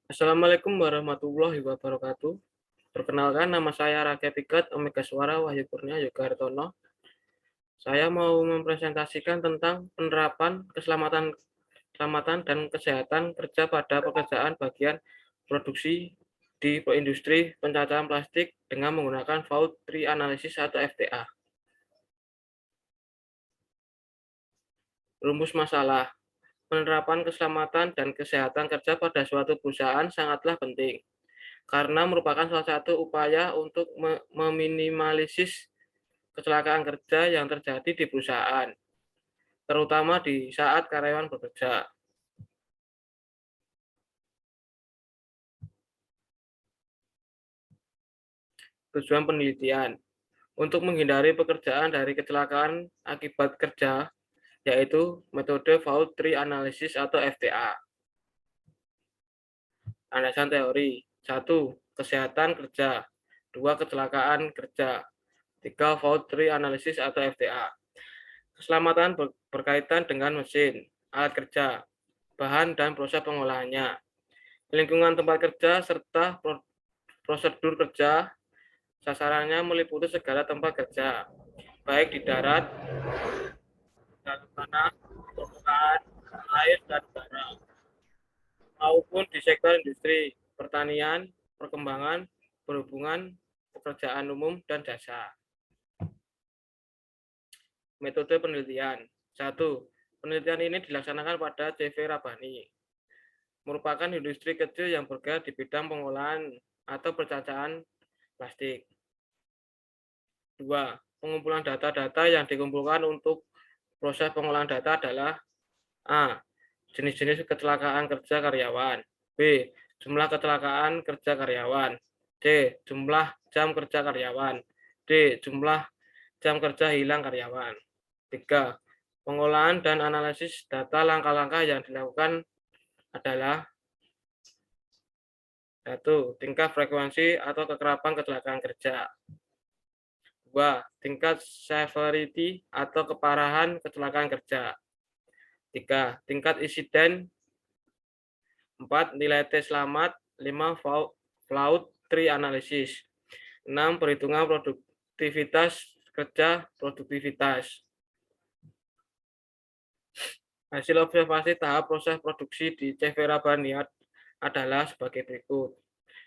Assalamualaikum warahmatullahi wabarakatuh. Perkenalkan, nama saya Raga Piket Omega Suara Wahyu Kurnia Yoga Hartono. Saya mau mempresentasikan tentang penerapan keselamatan dan kesehatan kerja pada pekerjaan bagian produksi di industri pencacahan plastik dengan menggunakan fault tree analysis atau FTA. Rumus masalah. Penerapan keselamatan dan kesehatan kerja pada suatu perusahaan sangatlah penting, karena merupakan salah satu upaya untuk meminimalisir kecelakaan kerja yang terjadi di perusahaan, terutama di saat karyawan bekerja. Tujuan penelitian untuk menghindari pekerjaan dari kecelakaan akibat kerja, yaitu metode fault tree analysis atau FTA. Landasan teori: 1. Kesehatan kerja. 2. Kecelakaan kerja. 3. Fault tree analysis atau FTA. Keselamatan berkaitan dengan mesin, alat kerja, bahan dan proses pengolahannya, lingkungan tempat kerja, serta prosedur kerja. Sasarannya meliputi segala tempat kerja, baik di darat, dalam tanah, permukaan, air, dan udara, maupun di sektor industri, pertanian, perkembangan, berhubungan, pekerjaan umum, dan jasa. Metode penelitian. 1. Penelitian ini dilaksanakan pada CV Rabani, merupakan industri kecil yang bergerak di bidang pengolahan atau percacahan plastik. 2. Pengumpulan data-data yang dikumpulkan untuk proses pengolahan data adalah: A. Jenis-jenis kecelakaan kerja karyawan. B. Jumlah kecelakaan kerja karyawan. C. Jumlah jam kerja karyawan. D. Jumlah jam kerja hilang karyawan. 3. Pengolahan dan analisis data. Langkah-langkah yang dilakukan adalah: 1. Tingkat frekuensi atau kekerapan kecelakaan kerja. 2. Tingkat severity atau keparahan kecelakaan kerja. 3. Tingkat insiden. 4. Nilai T selamat. 5. Fault tree analysis. 6. Perhitungan produktivitas kerja. Produktivitas. Hasil observasi tahap proses produksi di CV Rabani adalah sebagai berikut.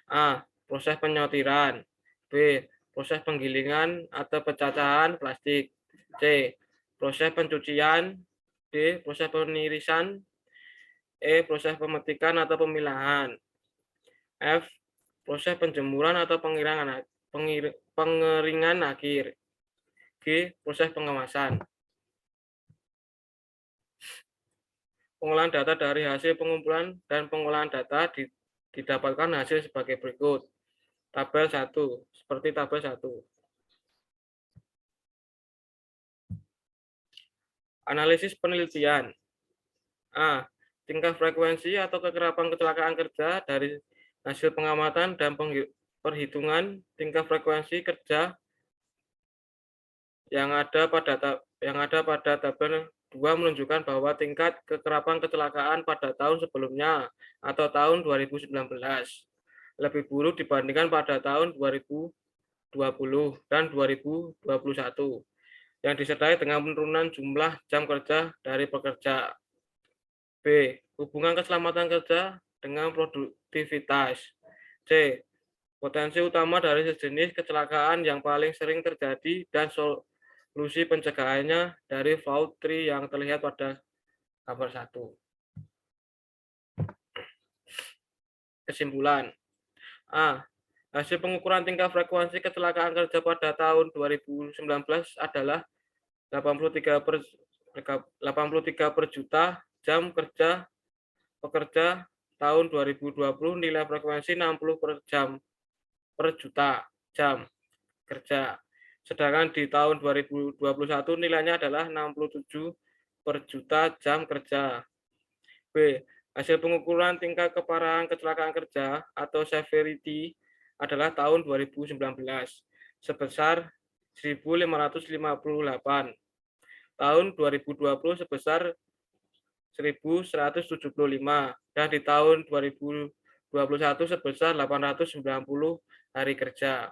A. Proses penyortiran. B. Proses penggilingan atau pencacahan plastik. C. Proses pencucian. D. Proses penirisan. E. Proses pemetikan atau pemilahan. F. Proses penjemuran atau pengeringan akhir. G. Proses pengemasan. Pengolahan data. Dari hasil pengumpulan dan pengolahan data didapatkan hasil sebagai berikut. Tabel 1, seperti tabel 1. Analisis penelitian. A. Tingkat frekuensi atau kekerapan kecelakaan kerja dari hasil pengamatan dan perhitungan tingkat frekuensi kerja yang ada pada tabel 2 menunjukkan bahwa tingkat kekerapan kecelakaan pada tahun sebelumnya atau tahun 2019 lebih buruk dibandingkan pada tahun 2020 dan 2021, yang disertai dengan penurunan jumlah jam kerja dari pekerja. B. Hubungan keselamatan kerja dengan produktivitas. C. Potensi utama dari sejenis kecelakaan yang paling sering terjadi dan solusi pencegahannya dari fault tree yang terlihat pada gambar 1. Kesimpulan. A. Hasil pengukuran tingkat frekuensi kecelakaan kerja pada tahun 2019 adalah 83 per juta jam kerja pekerja. Tahun 2020 nilai frekuensi 60 per juta jam kerja. Sedangkan di tahun 2021 nilainya adalah 67 per juta jam kerja. B. Hasil pengukuran tingkat keparahan kecelakaan kerja atau severity adalah tahun 2019 sebesar 1.558, tahun 2020 sebesar 1.175, dan di tahun 2021 2021 sebesar 890 hari kerja.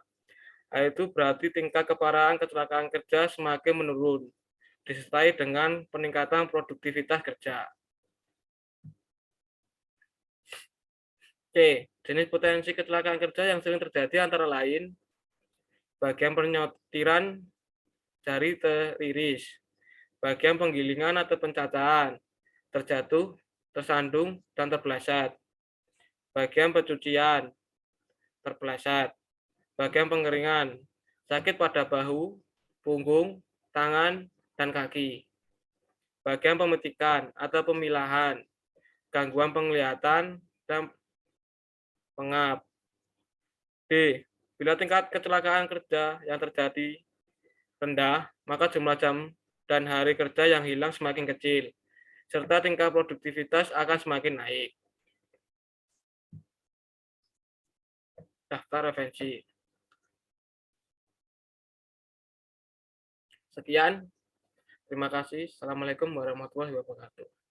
Itu berarti tingkat keparahan kecelakaan kerja semakin menurun, disertai dengan peningkatan produktivitas kerja. C. Jenis potensi kecelakaan kerja yang sering terjadi antara lain bagian penyortiran jari teriris, bagian penggilingan atau pencacahan, terjatuh, tersandung, dan terpeleset, bagian pencucian, terpeleset, bagian pengeringan, sakit pada bahu, punggung, tangan, dan kaki, bagian pemetikan atau pemilahan, gangguan penglihatan, dan pengap. D. Bila tingkat kecelakaan kerja yang terjadi rendah, maka jumlah jam dan hari kerja yang hilang semakin kecil, serta tingkat produktivitas akan semakin naik. Daftar referensi. Sekian, terima kasih. Assalamualaikum warahmatullahi wabarakatuh.